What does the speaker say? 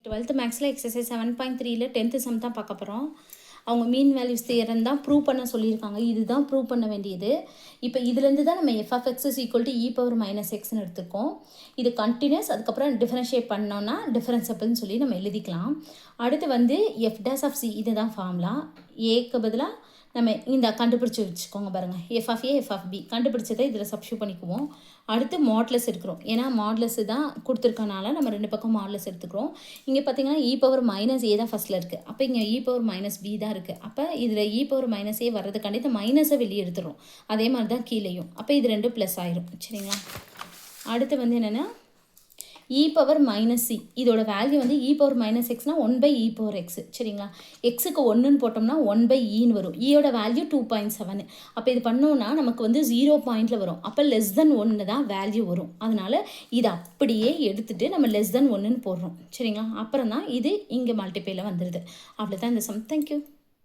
12th மேக்ஸில் exercise 7.3ல 10th some தான் பார்க்க போகிறோம். அவங்க மீன் வேல்யூஸ் தியரம் தான் ப்ரூவ் பண்ண சொல்லியிருக்காங்க. இதுதான் ப்ரூவ் பண்ண வேண்டியது. இப்போ இதுலேருந்து தான் நம்ம f(x) = e⁻−xன்னு எடுத்துக்கோம். இது கண்டினியூஸ், அதுக்கப்புறம் டிஃபரன்ஷியேட் பண்ணோன்னா டிஃபரன்சபிள்னு சொல்லி நம்ம எழுதிக்கலாம். அடுத்து வந்து f'(c) இதுதான் ஃபார்முலா. ஏக்கு பதிலாக நம்ம இந்த கண்டுபிடிச்சி வச்சுக்கோங்க பாருங்கள். f(a) f(b) கண்டுபிடிச்சதை இதில் சப்ஸ்டியூட் பண்ணிக்குவோம். அடுத்து மாட்லஸ் எடுக்கிறோம். ஏன்னா மாட்லஸ் தான் கொடுத்துருக்கனால நம்ம ரெண்டு பக்கம் மாட்லஸ் எடுத்துக்கிறோம். இங்கே பார்த்தீங்கன்னா e⁻−a தான் ஃபஸ்ட்டில் இருக்குது. அப்போ இங்கே e⁻−b தான் இருக்குது. அப்போ இதில் e⁻−a வர்றதுக்காண்டி இந்த மைனஸை வெளியே எடுத்துடும். அதே மாதிரி தான் கீழேயும். அப்போ இது ரெண்டும் ப்ளஸ் ஆயிரும். சரிங்களா? அடுத்து வந்து என்னென்னா e⁻−c இதோட வேல்யூ வந்து e⁻−xனா 1/e⁻x. சரிங்களா? எக்ஸுக்கு 1ன்னு போட்டோம்னா 1/eன்னு வரும். ஈயோட வேல்யூ 2.7. அப்போ இது பண்ணோன்னா நமக்கு வந்து 0 பாயிண்டில் வரும். அப்போ <1 தான் வேல்யூ வரும். அதனால் இதை அப்படியே எடுத்துகிட்டு நம்ம <1ன்னு போடுறோம். சரிங்களா? அப்புறம் தான் இது இங்கே மல்டிப்ளேயில் வந்துடுது. அவ்வளோதான் இந்த சம். தேங்க்யூ.